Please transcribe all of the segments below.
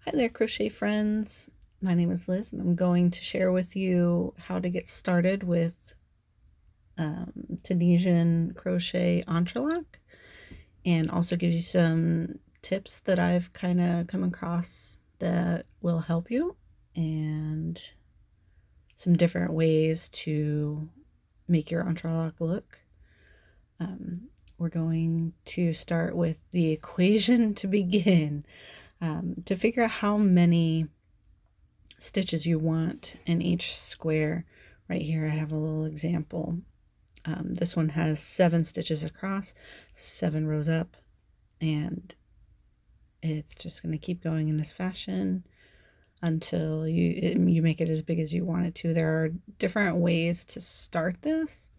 Hi there, crochet friends. My name is Liz, and I'm going to share with you how to get started with Tunisian crochet Entrelach, and also give you some tips that I've kind of come across that will help you, and some different ways to make your Entrelach look. We're going to start with the equation to begin. To figure out how many stitches you want in each square. Right here I have a little example. This one has 7 stitches across, 7 rows up, and it's just going to keep going in this fashion until you make it as big as you want it to. There are different ways to start this,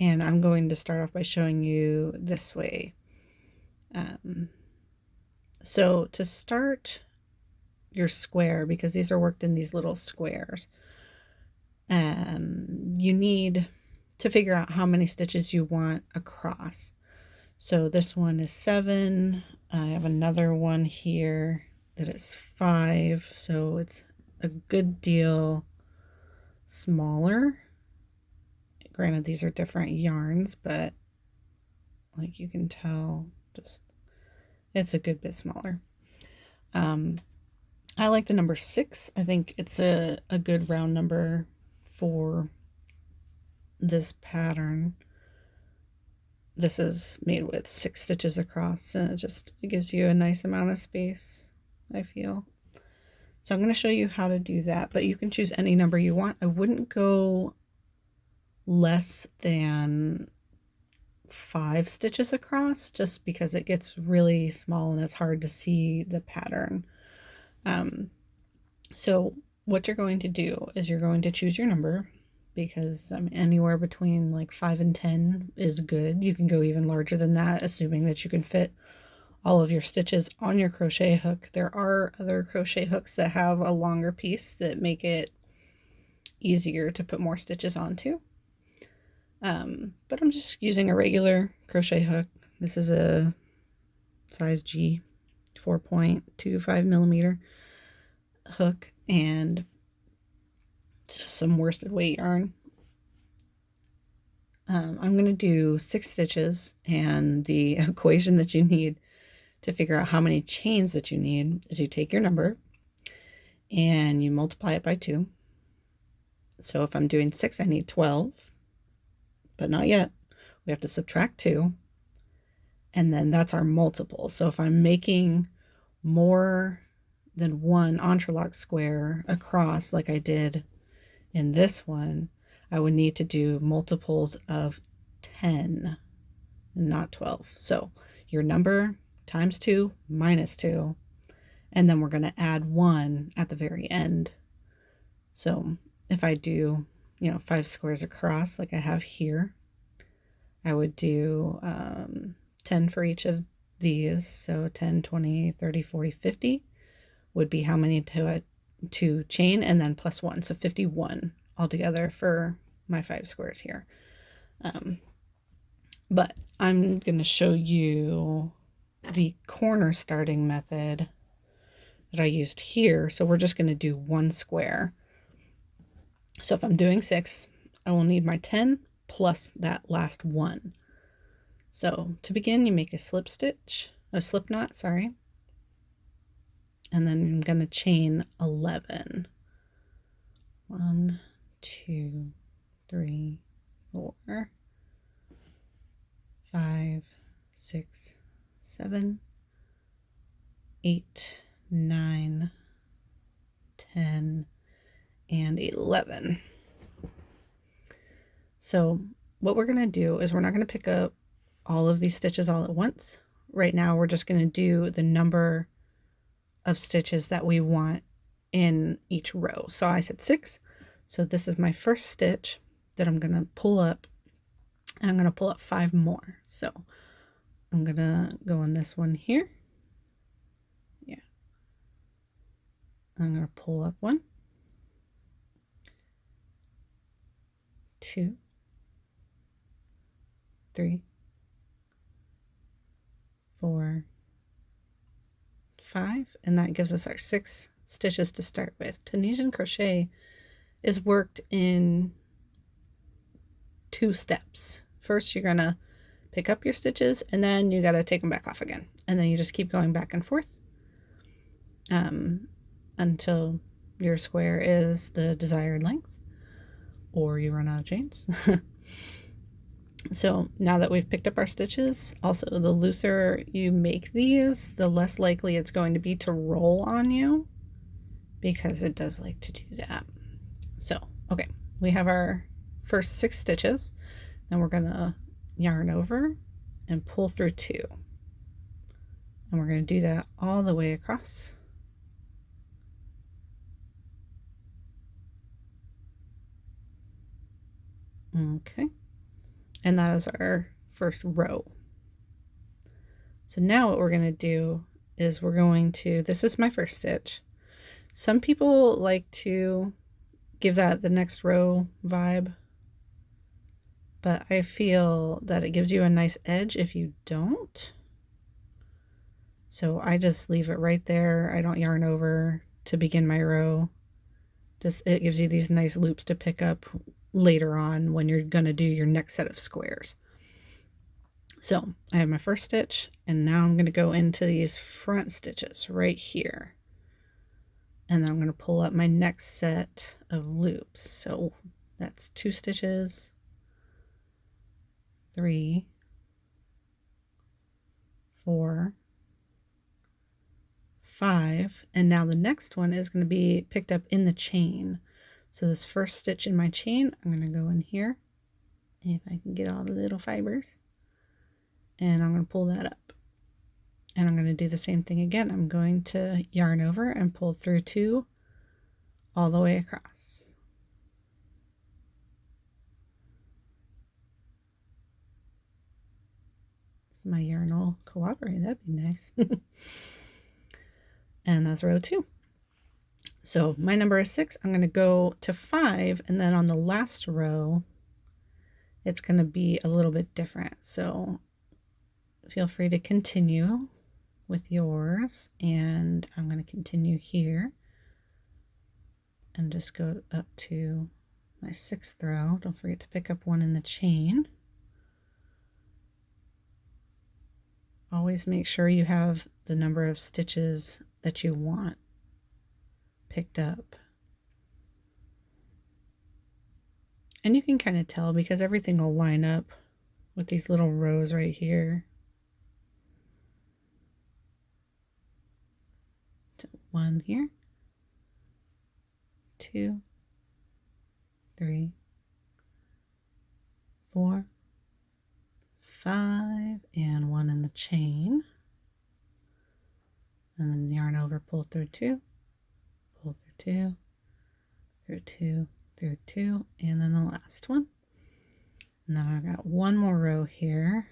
and I'm going to start off by showing you this way. So to start your square, because these are worked in these little squares, you need to figure out how many stitches you want across. So this one is 7. I have another one here that is 5, so it's a good deal smaller. Granted, these are different yarns, but like you can tell, just it's a good bit smaller. I like the number 6. I think it's a good round number for this pattern. This is made with 6 stitches across, and it gives you a nice amount of space, I feel. So I'm going to show you how to do that, but you can choose any number you want. I wouldn't go less than 5 stitches across, just because it gets really small and it's hard to see the pattern. So what you're going to do is you're going to choose your number, because anywhere between like 5 and 10 is good. You can go even larger than that, assuming that you can fit all of your stitches on your crochet hook. There are other crochet hooks that have a longer piece that make it easier to put more stitches onto. But I'm just using a regular crochet hook. This is a size G 4.25 millimeter hook, and just some worsted weight yarn. I'm going to do 6 stitches, and the equation that you need to figure out how many chains that you need is you take your number and you multiply it by 2. So if I'm doing 6, I need 12, but not yet. We have to subtract 2, and then that's our multiple. So if I'm making more than one entrelac square across like I did in this one, I would need to do multiples of 10, not 12. So your number times 2 minus 2, and then we're going to add 1 at the very end. So if I do, 5 squares across like I have here, I would do 10 for each of these. So 10, 20, 30, 40, 50 would be how many to chain, and then plus 1. So 51 altogether for my 5 squares here. But I'm going to show you the corner starting method that I used here. So we're just going to do 1 square. So if I'm doing 6, I will need my 10 plus that last 1. So to begin, you make a slip knot, sorry. And then I'm going to chain 11. 1, 2, 3, 4, 5, 6, 7, 8, 9, 10, and 11. So what we're going to do is we're not going to pick up all of these stitches all at once. Right now we're just going to do the number of stitches that we want in each row. So I said 6. So this is my first stitch that I'm going to pull up, and I'm going to pull up 5 more. So I'm going to go in this one here. Yeah. I'm going to pull up 1, 2, 3, 4, 5, and that gives us our 6 stitches to start with. Tunisian crochet is worked in 2 steps. First, you're gonna pick up your stitches, and then you gotta take them back off again, and then you just keep going back and forth until your square is the desired length, or you run out of chains. So now that we've picked up our stitches, also the looser you make these, the less likely it's going to be to roll on you, because it does like to do that. So, okay, we have our first 6 stitches. Then we're gonna yarn over and pull through 2. And we're gonna do that all the way across. Okay. And that is our first row. So now what we're going to do is we're going to, this is my first stitch. Some people like to give that the next row vibe, but I feel that it gives you a nice edge if you don't. So I just leave it right there. I don't yarn over to begin my row. Just, it gives you these nice loops to pick up later on when you're going to do your next set of squares. So I have my first stitch, and now I'm going to go into these front stitches right here, and then I'm going to pull up my next set of loops. So that's 2 stitches, 3, 4, 5, and now the next one is going to be picked up in the chain. So this first stitch in my chain, I'm going to go in here, if I can get all the little fibers, and I'm going to pull that up. And I'm going to do the same thing again. I'm going to yarn over and pull through 2 all the way across. If my yarn will cooperate, that'd be nice. And that's row 2. So my number is 6. I'm going to go to 5, and then on the last row, it's going to be a little bit different. So feel free to continue with yours, and I'm going to continue here and just go up to my 6th row. Don't forget to pick up 1 in the chain. Always make sure you have the number of stitches that you want picked up. And you can kind of tell because everything will line up with these little rows right here. So 1 here, 2, 3, 4, 5, and 1 in the chain. And then yarn over, pull through 2, pull through 2, through 2, through 2, and then the last one. And then I've got 1 more row here,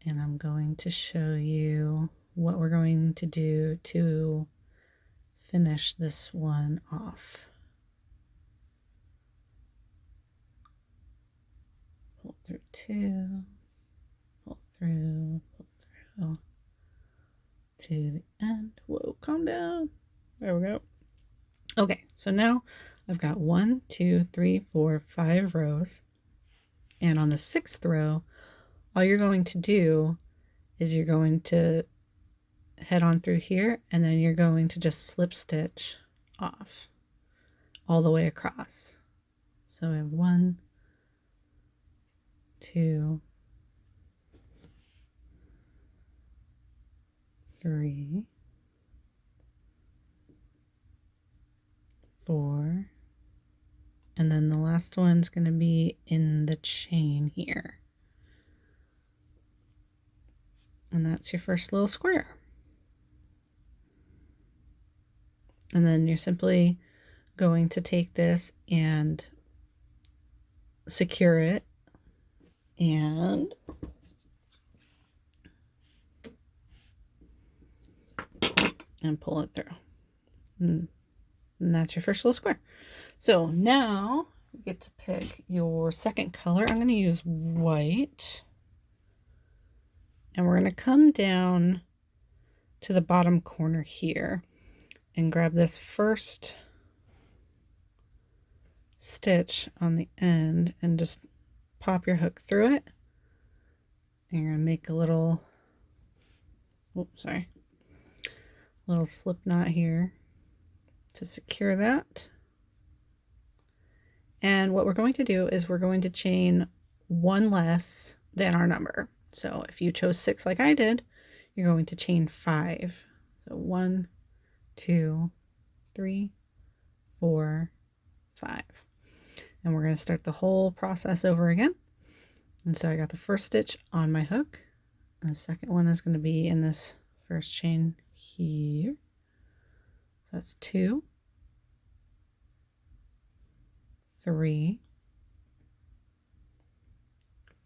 and I'm going to show you what we're going to do to finish this one off. Pull through 2, pull through to the end. Whoa, calm down. There we go. Okay, so now I've got 1, 2, 3, 4, 5 rows. And on the 6th row, all you're going to do is you're going to head on through here, and then you're going to just slip stitch off all the way across. So I have 1, 2, 3, 4, and then the last one's going to be in the chain here. And that's your first little square. And then you're simply going to take this and secure it and pull it through. And that's your first little square. So now you get to pick your second color. I'm going to use white. And we're going to come down to the bottom corner here and grab this first stitch on the end and just pop your hook through it. And you're going to make a little, little slip knot here to secure that. And what we're going to do is we're going to chain one less than our number. So if you chose 6 like I did, you're going to chain 5. So 1, 2, 3, 4, 5. And we're going to start the whole process over again. And so I got the first stitch on my hook, and the second one is going to be in this first chain here. So that's 2, 3,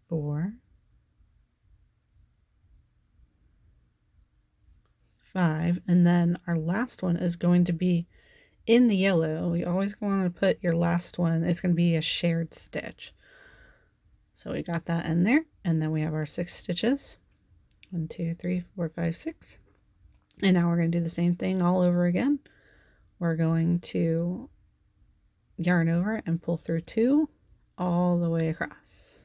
4, 5, and then our last one is going to be in the yellow. You always want to put your last one, it's going to be a shared stitch. So we got that in there, and then we have our 6 stitches. 1, 2, 3, 4, 5, 6. And now we're going to do the same thing all over again. We're going to yarn over and pull through 2 all the way across.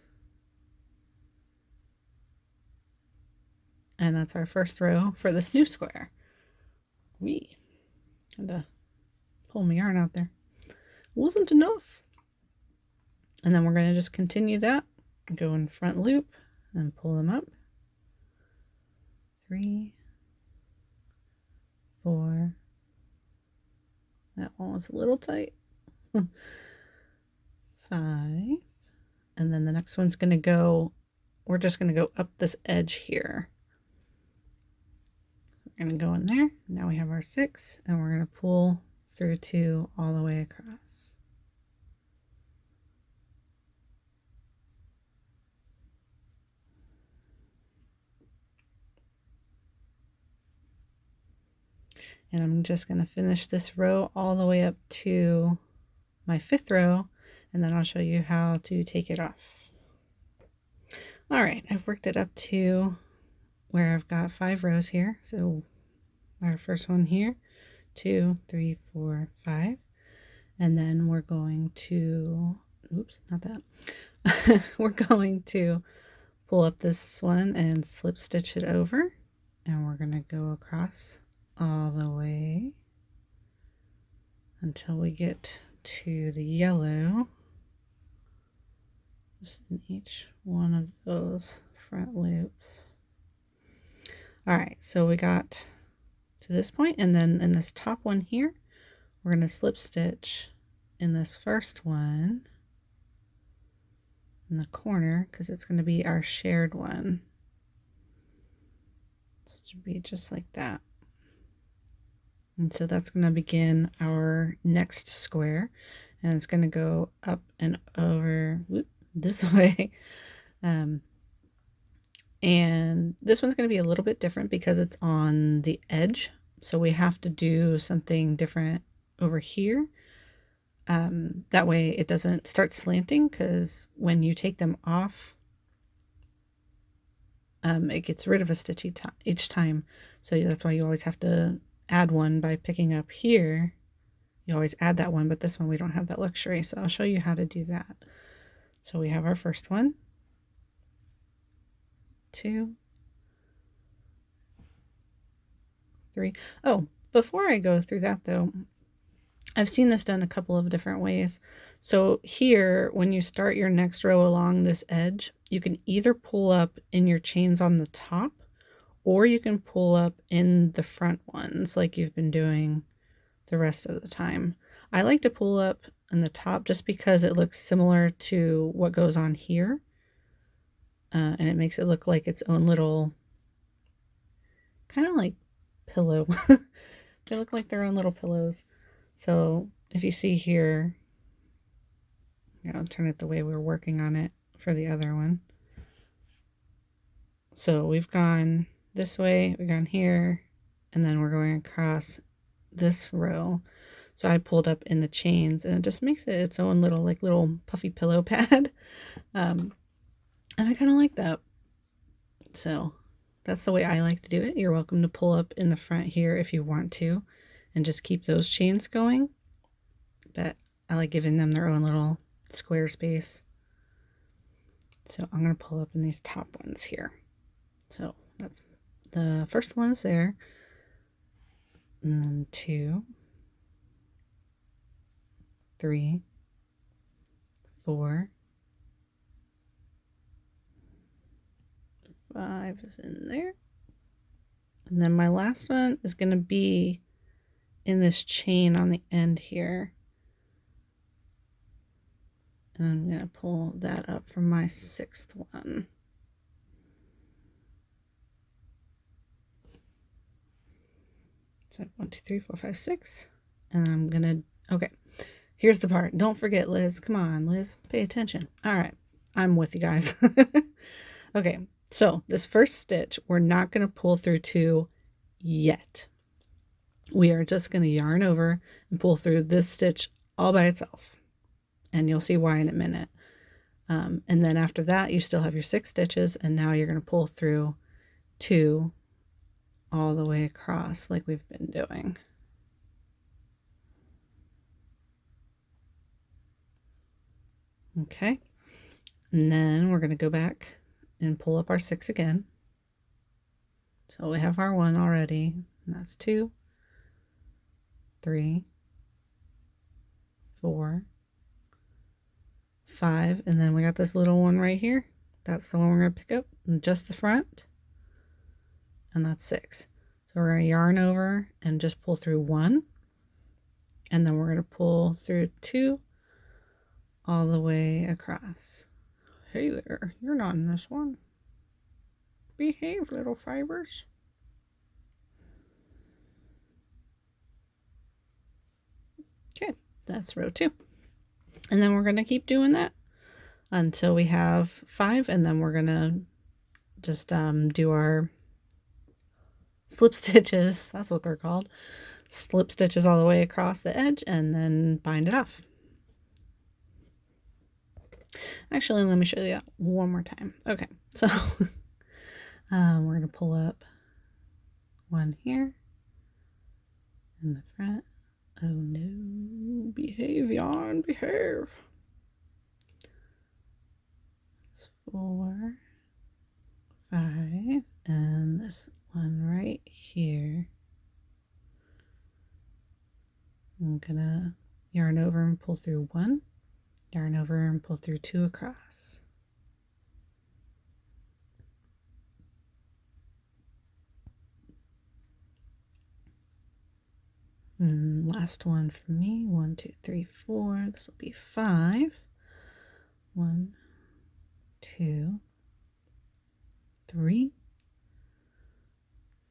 And that's our first row for this new square. We had to pull my yarn out there. Wasn't enough. And then we're going to just continue that. Go in front loop and pull them up. 3, 4. That one was a little tight. 5. And then the next one's going to go, we're just going to go up this edge here. We're going to go in there. Now we have our 6, and we're going to pull through 2 all the way across. And I'm just going to finish this row all the way up to my 5th row, and then I'll show you how to take it off. All right, I've worked it up to where I've got 5 rows here. So our first one here, 2, 3, 4, 5. And then we're going to, oops, not that. We're going to pull up this one and slip stitch it over, and we're going to go across all the way until we get to the yellow, just in each one of those front loops. All right, so we got to this point, and then in this top one here, we're going to slip stitch in this first one in the corner because it's going to be our shared one. So it should be just like that. And so that's going to begin our next square, and it's going to go up and over this way. And this one's going to be a little bit different because it's on the edge. So we have to do something different over here. That way it doesn't start slanting, because when you take them off, it gets rid of a stitch each time. So that's why you always have to add one by picking up here. You always add that one, but this one we don't have that luxury. So I'll show you how to do that. So we have our first one, 2, 3. Oh, before I go through that though, I've seen this done a couple of different ways. So here, when you start your next row along this edge, you can either pull up in your chains on the top, or you can pull up in the front ones like you've been doing the rest of the time. I like to pull up in the top just because it looks similar to what goes on here. And it makes it look like its own little, kind of like pillow. They look like their own little pillows. So if you see here, I'll turn it the way we're working on it for the other one. So we've gone this way, we've gone here, and then we're going across this row. So I pulled up in the chains, and it just makes it its own little, like little puffy pillow pad. And I kind of like that. So That's the way I like to do it. You're welcome to pull up in the front here if you want to and just keep those chains going. But I like giving them their own little square space. So I'm going to pull up in these top ones here. So that's the first one is there. And then 2, 3, 4, 5 is in there. And then my last one is going to be in this chain on the end here. And I'm going to pull that up from my 6th one. So 1, 2, 3, 4, 5, 6. And I'm going to, okay, here's the part. Don't forget, Liz. Come on, Liz, pay attention. All right, I'm with you guys. Okay, so this first stitch, we're not going to pull through 2 yet. We are just going to yarn over and pull through this stitch all by itself. And you'll see why in a minute. And then after that, you still have your 6 stitches, and now you're going to pull through 2 all the way across like we've been doing. Okay, and then we're going to go back and pull up our 6 again. So we have our 1 already, and that's 2, 3, 4, 5, and then we got this little one right here. That's the one we're going to pick up, and just the front, and that's 6. So we're going to yarn over and just pull through 1, and then we're going to pull through 2 all the way across. Hey there, you're not in this one. Behave, little fibers. Okay, that's row 2. And then we're going to keep doing that until we have 5, and then we're going to just do our slip stitches. That's what they're called. Slip stitches all the way across the edge and then bind it off. Actually, let me show you that one more time. Okay, so we're going to pull up 1 here in the front. Oh no, behave, yarn, behave. It's 4, 5, and this one right here. I'm gonna yarn over and pull through 1, yarn over and pull through 2 across. And last one for me, 1, 2, 3, 4. This will be 5. 1, 2, 3,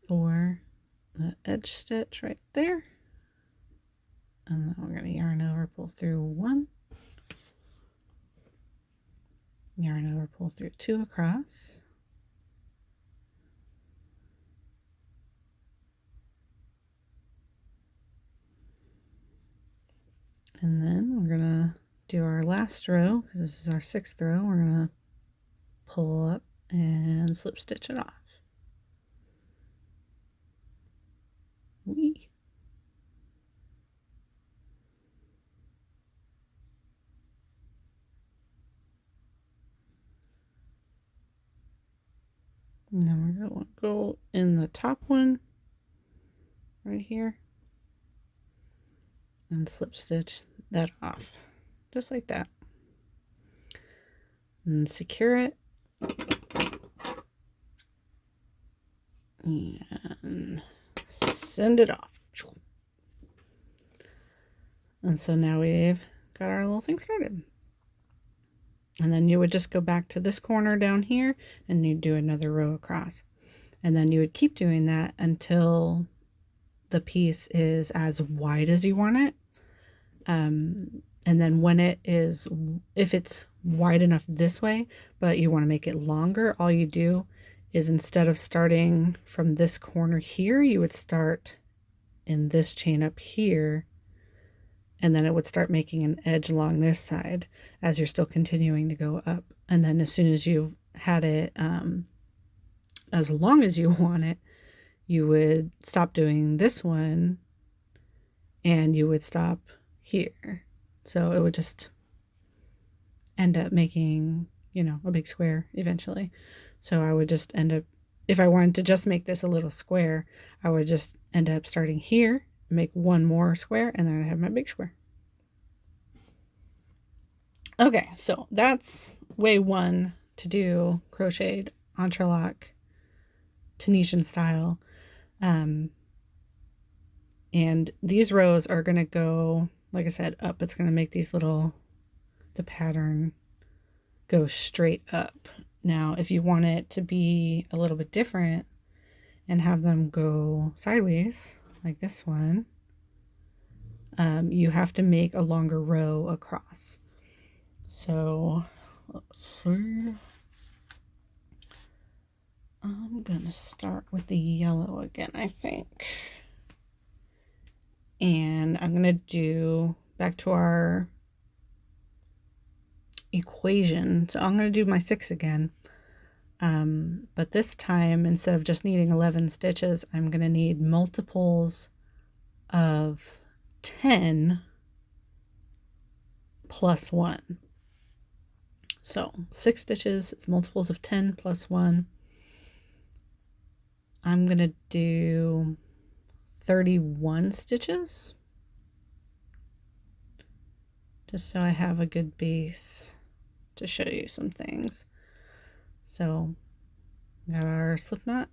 4. The edge stitch right there. And then we're going to yarn over, pull through 1. Yarn over, pull through 2 across. And then we're going to do our last row, because this is our 6th row. We're going to pull up and slip stitch it off. Whee. And then we're going to go in the top one right here and slip stitch that off just like that, and secure it and send it off. And so now we've got our little thing started. And then you would just go back to this corner down here and you'd do another row across. And then you would keep doing that until the piece is as wide as you want it. And then when it is, if it's wide enough this way, but you want to make it longer, all you do is instead of starting from this corner here, you would start in this chain up here, and then it would start making an edge along this side as you're still continuing to go up. And then as soon as you've had it as long as you want it, you would stop doing this one and you would stop here. So it would just end up making, you know, a big square eventually. So I would just end up, if I wanted to just make this a little square, I would just end up starting here, make one more square, and then I have my big square. Okay, so that's way one to do crocheted entrelac Tunisian style. And these rows are going to go, like I said, up. It's going to make these little, the pattern go straight up. Now, if you want it to be a little bit different and have them go sideways, like this one, you have to make a longer row across. So, let's see. I'm going to start with the yellow again, I think. And I'm going to do back to our equation. So I'm going to do my 6 again. But this time, instead of just needing 11 stitches, I'm going to need multiples of 10 plus 1. So 6 stitches is multiples of 10 plus 1. I'm going to do 31 stitches, just so I have a good base to show you some things. So got our slip knot,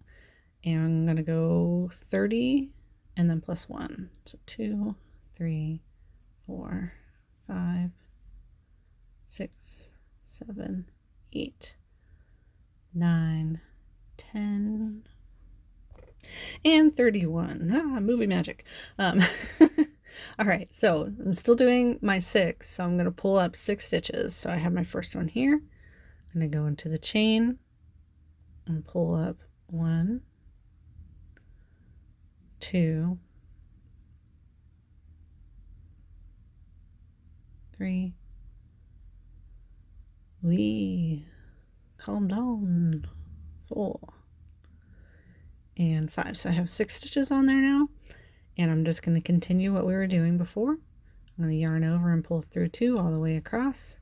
and I'm going to go 30 and then plus 1. So 2, 3, 4, 5, 6, 7, 8, 9, 10, and 31. Movie magic. All right, so I'm still doing my 6, so I'm going to pull up 6 stitches. So I have my first one here. I'm going to go into the chain and pull up 1, 2, 3. Calm down. 4 and 5. So I have 6 stitches on there now, and I'm just going to continue what we were doing before. I'm going to yarn over and pull through 2 all the way across.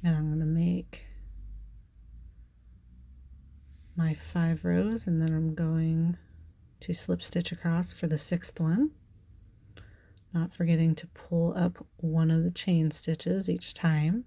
And I'm going to make my 5 rows, and then I'm going to slip stitch across for the 6th one, not forgetting to pull up one of the chain stitches each time.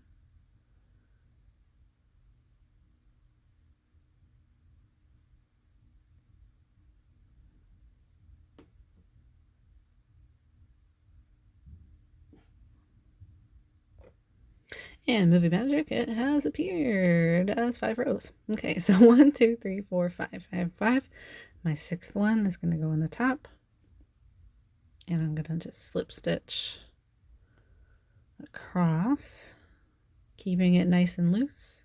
And movie magic, it has appeared as 5 rows. Okay, so 1, 2, 3, 4, 5. I have 5. My 6th one is going to go in the top. And I'm going to just slip stitch across, keeping it nice and loose.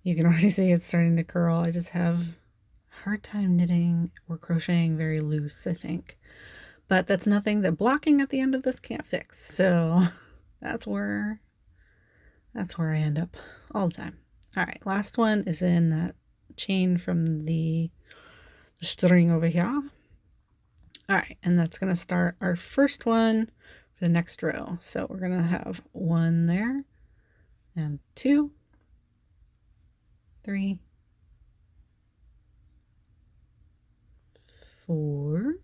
You can already see it's starting to curl. I just have a hard time knitting or crocheting very loose, I think. But that's nothing that blocking at the end of this can't fix. So that's where I end up all the time. All right, last one is in that chain from the string over here. All right, and that's going to start our first one for the next row. So we're going to have 1 there, and 2, 3, 4,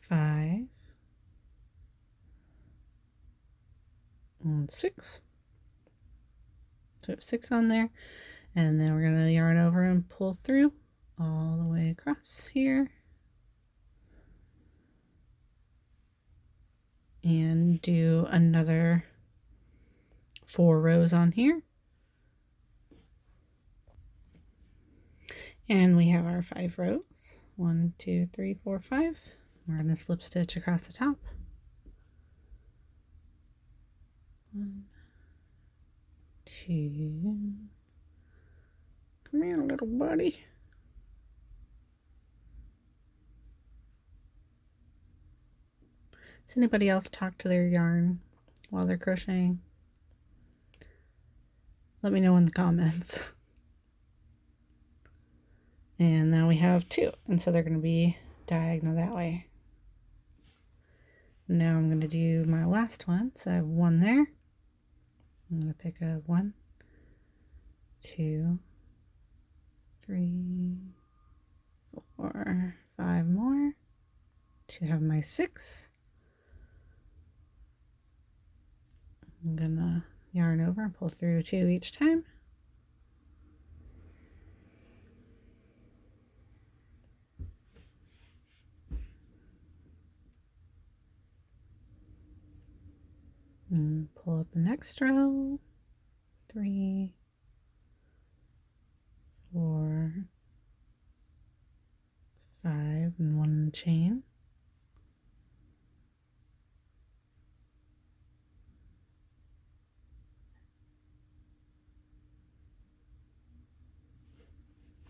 5, and 6. So we have 6 on there, and then we're going to yarn over and pull through all the way across here, and do another 4 rows on here. And we have our 5 rows. 1, 2, 3, 4, 5. We're going to slip stitch across the top. 1, 2. Come here, little buddy. Does anybody else talk to their yarn while they're crocheting? Let me know in the comments. And now we have 2, and so they're going to be diagonal that way. Now I'm going to do my last one. So I have 1 there. I'm going to pick up 1, 2, 3, 4, 5 more to have my 6. I'm going to yarn over and pull through 2 each time. And pull up the next row. 3, 4, 5, and 1 in the chain.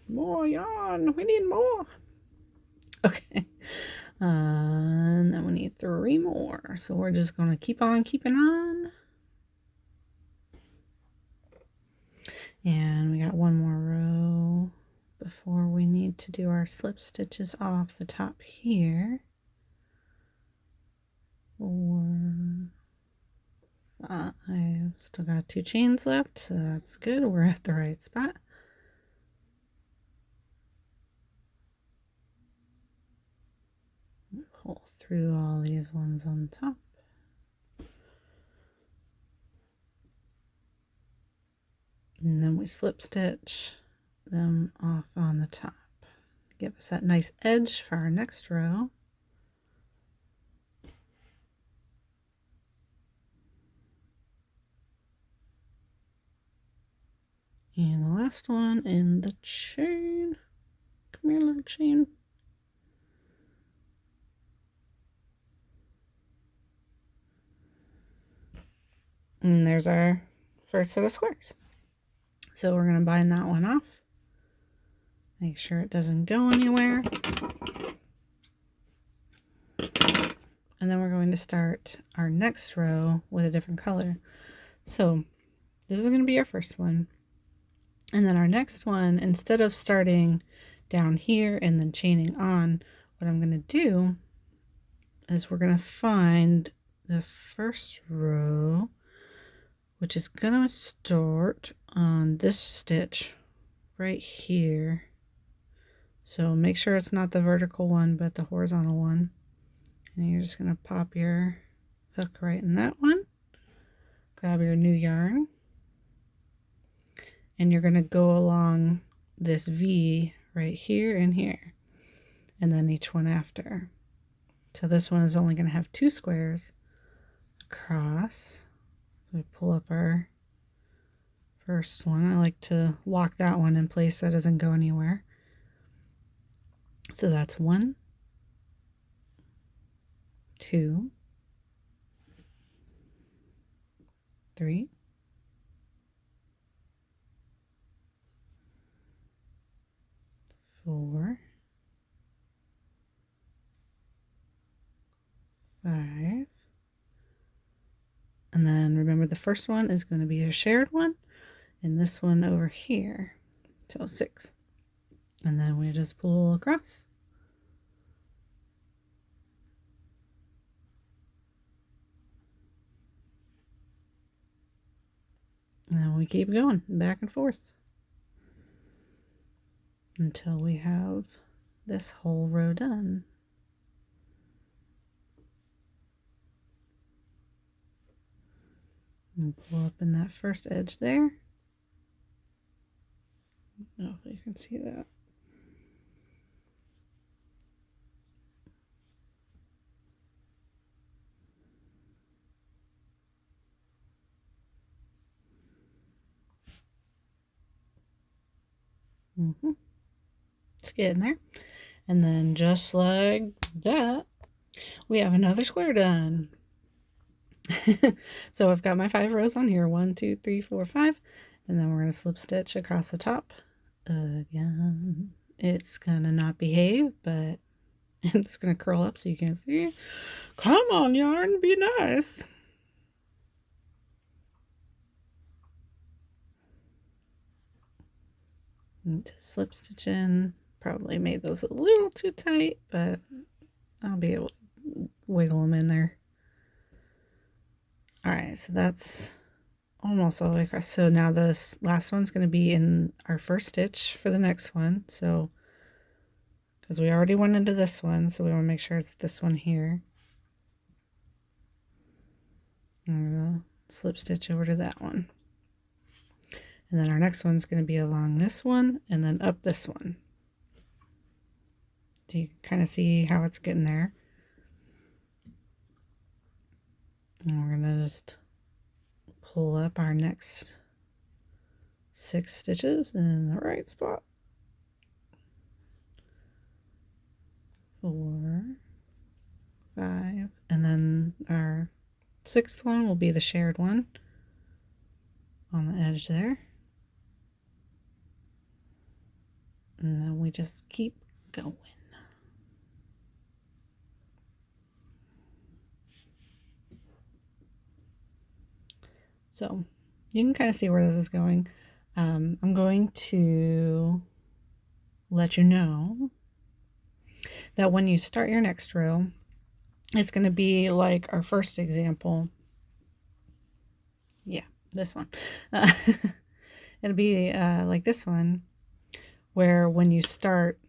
More yarn, we need more. Okay, and then we need 3 more. So we're just going to keep on keeping on. And we got 1 more row before we need to do our slip stitches off the top here. 4, 5, still got 2 chains left, so that's good. We're at the right spot. Pull through all these ones on top. And then we slip stitch them off on the top. Give us that nice edge for our next row. And the last one in the chain. Come here, little chain. And there's our first set of squares. So we're going to bind that one off. Make sure it doesn't go anywhere. And then we're going to start our next row with a different color. So this is going to be our first one. And then our next one, instead of starting down here and then chaining on, what I'm going to do is we're going to find the first row, which is going to start on this stitch right here. So make sure it's not the vertical one, but the horizontal one. And you're just going to pop your hook right in that one. Grab your new yarn. And you're going to go along this V right here and here. And then each one after. So this one is only going to have 2 squares across. So we pull up our first one. I like to lock that one in place so it doesn't go anywhere. So that's 1, 2, 3, 4, 5, and then remember the first one is going to be a shared one, and this one over here, so 6, and then we just pull across. And then we keep going back and forth until we have this whole row done. And pull up in that first edge there. I don't know if you can see that. It's getting there. And then just like that, we have another square done. So I've got my 5 rows on here. 1, 2, 3, 4, 5. And then we're going to slip stitch across the top. Again, it's going to not behave, but it's going to curl up so you can't see. Come on, yarn, be nice. Need to slip stitch in. Probably made those a little too tight, but I'll be able to wiggle them in there. All right, so that's almost all the way across. So now this last one's going to be in our first stitch for the next one. So because we already went into this one, so we want to make sure it's this one here. I'm going to slip stitch over to that one. And then our next one's going to be along this one and then up this one. So you can kind of see how it's getting there. And we're going to just pull up our next 6 stitches in the right spot. 4, 5, and then our 6th one will be the shared one on the edge there. And then we just keep going. So you can kind of see where this is going. I'm going to let you know that when you start your next row, it's going to be like our first example. Yeah, this one. It'll be like this one, where when you start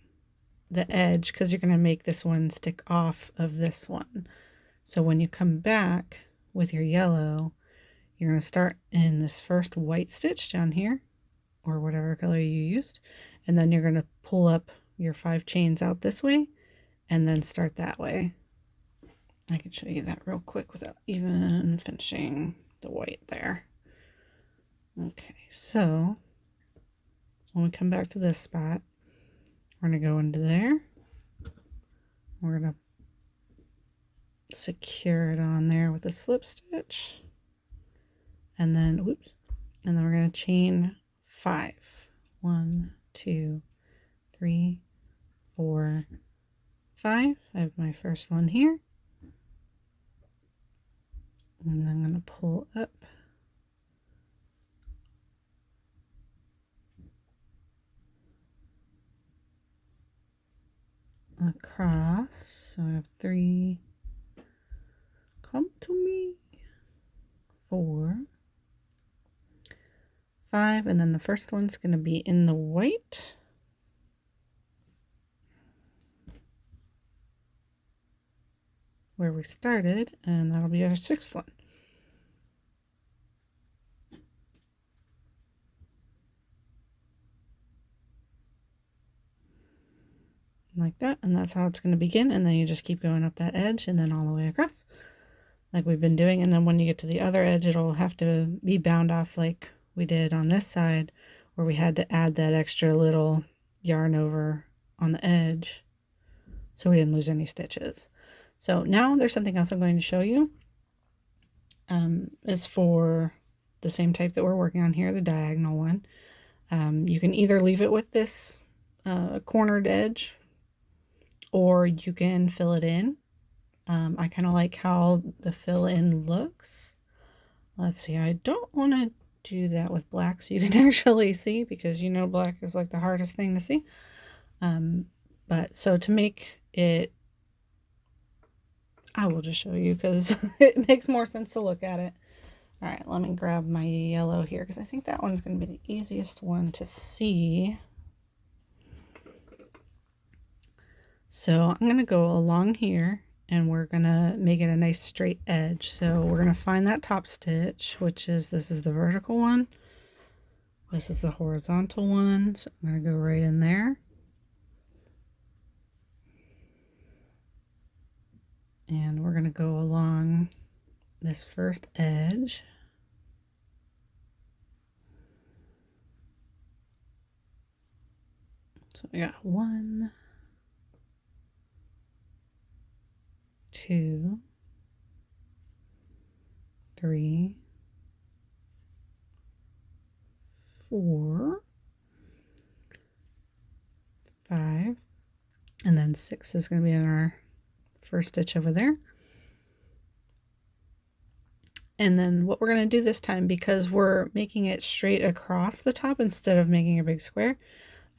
the edge, because you're going to make this one stick off of this one. So when you come back with your yellow, you're going to start in this first white stitch down here, or whatever color you used, and then you're going to pull up your 5 chains out this way, and then start that way. I can show you that real quick without even finishing the white there. Okay, so when we come back to this spot, we're going to go into there. We're going to secure it on there with a slip stitch. And then, whoops, and then we're going to chain 5. 1, 2, 3, 4, 5. I have my first one here. And then I'm going to pull up across. So I have 3. Come to me. 4, 5, and then the first one's going to be in the white. Where we started, and that'll be our 6th one. Like that, and that's how it's going to begin, and then you just keep going up that edge and then all the way across like we've been doing. And then when you get to the other edge, it'll have to be bound off like we did on this side, where we had to add that extra little yarn over on the edge so we didn't lose any stitches. So now there's something else I'm going to show you. It's for the same type that we're working on here, the diagonal one. You can either leave it with this cornered edge, or you can fill it in. I kind of like how the fill in looks. Let's see, I don't want to do that with black so you can actually see, because you know black is like the hardest thing to see. But so to make it, I will just show you because it makes more sense to look at it. All right, let me grab my yellow here because I think that one's going to be the easiest one to see. So I'm going to go along here and we're going to make it a nice straight edge. So we're going to find that top stitch, which is, this is the vertical one. This is the horizontal one. So I'm going to go right in there. And we're going to go along this first edge. So we got 1, 2, 3, 4, 5, and then 6 is going to be in our first stitch over there. And then what we're going to do this time, because we're making it straight across the top instead of making a big square,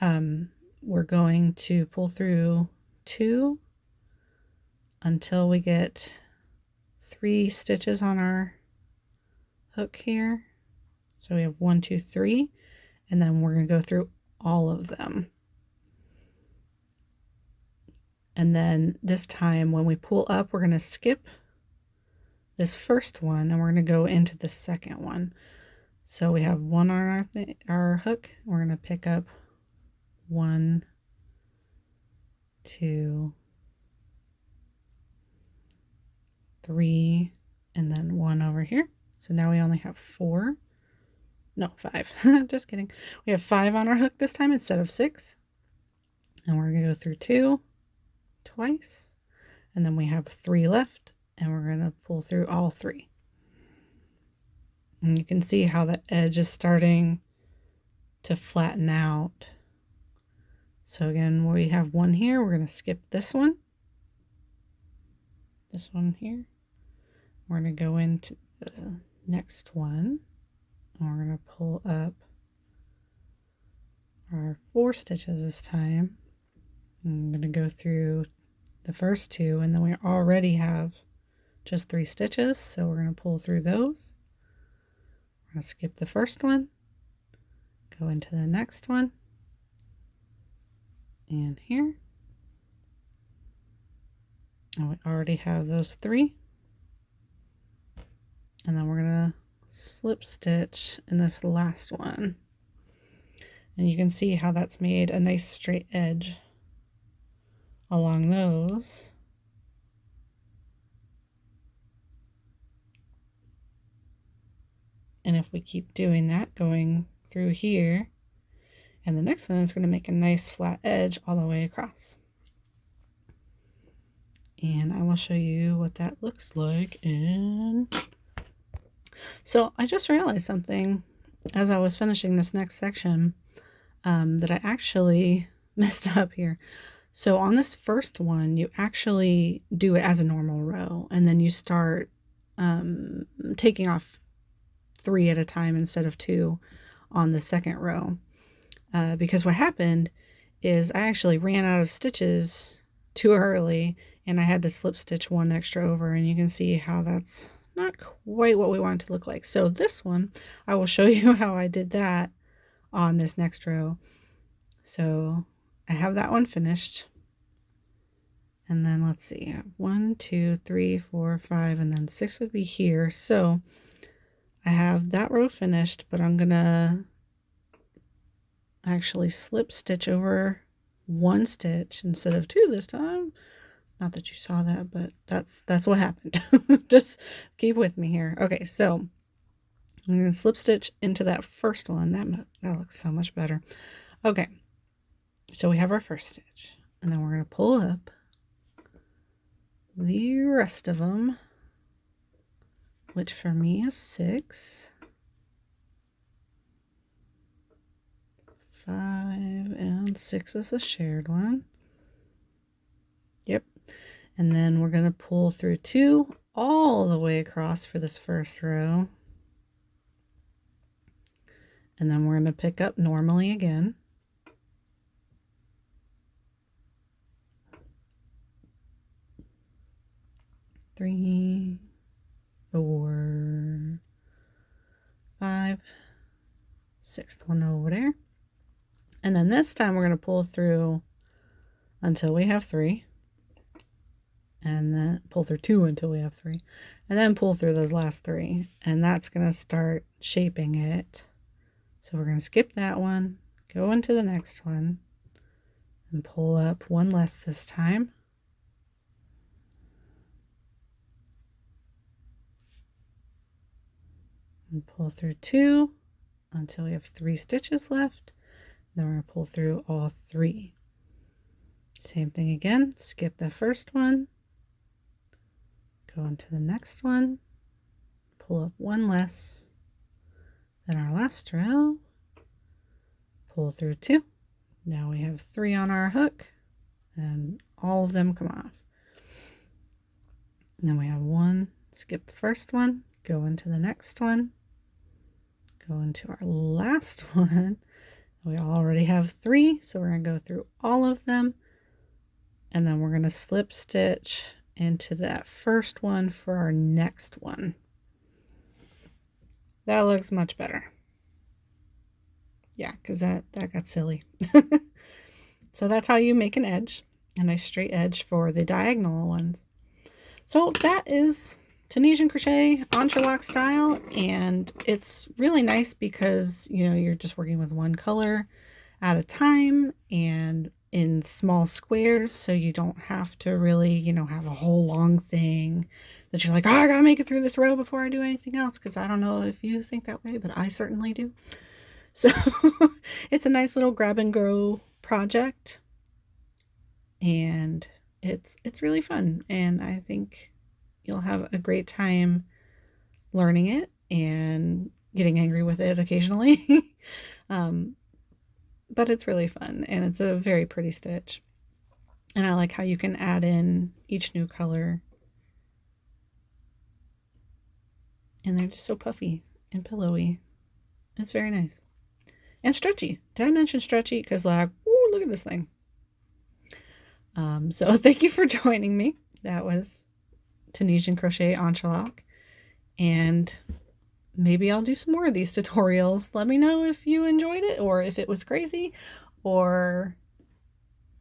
we're going to pull through 2 until we get 3 stitches on our hook here. So we have 1, 2, 3, and then we're going to go through all of them. And then this time when we pull up, we're going to skip this first one and we're going to go into the second one. So we have 1 on our hook. We're going to pick up 1, 2, 3, and then 1 over here. So now we only have 4. No, 5. Just kidding. We have 5 on our hook this time instead of 6. And we're going to go through 2 twice. And then we have 3 left. And we're going to pull through all 3. And you can see how the edge is starting to flatten out. So again, we have 1 here. We're going to skip this one. This one here. We're going to go into the next one. And we're going to pull up our 4 stitches this time. I'm going to go through the first 2, and then we already have just 3 stitches, so we're going to pull through those. We're going to skip the first one, go into the next one, and here. And we already have those 3. And then we're going to slip stitch in this last one. And you can see how that's made a nice straight edge along those. And if we keep doing that, going through here, and the next one is going to make a nice flat edge all the way across. And I will show you what that looks like. And so I just realized something as I was finishing this next section that I actually messed up here. So on this first one, you actually do it as a normal row, and then you start taking off 3 at a time instead of 2 on the second row. Because what happened is I actually ran out of stitches too early, and I had to slip stitch 1 extra over, and you can see how that's not quite what we want it to look like. So this one, I will show you how I did that on this next row. So I have that one finished. And then let's see, 1, 2, 3, 4, 5, and then 6 would be here. So I have that row finished, but I'm gonna actually slip stitch over 1 stitch instead of 2 this time. Not that you saw that, but that's what happened. Just keep with me here. Okay, so I'm gonna slip stitch into that first one. That looks so much better. Okay, so we have our first stitch, and then we're gonna pull up the rest of them, which for me is 6, 5, and 6 is the shared one. Yep. And then we're going to pull through 2 all the way across for this first row. And then we're going to pick up normally again. Three, 4, 5, 6th one over there. And then this time we're going to pull through until we have 3. And then pull through 2 until we have 3. And then pull through those last 3. And that's going to start shaping it. So we're going to skip that one, go into the next one, and pull up 1 less this time. And pull through 2 until we have 3 stitches left. Then we're going to pull through all 3. Same thing again, skip the first one, go into the next one, pull up 1 less than our last row, pull through 2. Now we have 3 on our hook, and all of them come off. And then we have 1, skip the first one, go into the next one, go into our last one, We already have 3, so we're going to go through all of them, and then we're going to slip stitch into that first one for our next one. That looks much better. Yeah, because that got silly. So that's how you make an edge, a nice straight edge for the diagonal ones. So that is Tunisian crochet Entrelach style, and it's really nice because, you know, you're just working with one color at a time and in small squares, so you don't have to really, you know, have a whole long thing that you're like, oh, I gotta make it through this row before I do anything else, because I don't know if you think that way, but I certainly do. So it's a nice little grab and go project, and it's really fun, and I think you'll have a great time learning it and getting angry with it occasionally. But it's really fun, and it's a very pretty stitch, and I like how you can add in each new color, and they're just so puffy and pillowy. It's very nice and stretchy. Did I mention stretchy? Because like, ooh, look at this thing. So thank you for joining me. That was Tunisian crochet Entrelach, and maybe I'll do some more of these tutorials. Let me know if you enjoyed it, or if it was crazy, or,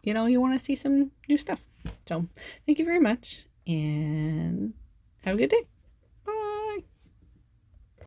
you know, you want to see some new stuff. So thank you very much, and have a good day.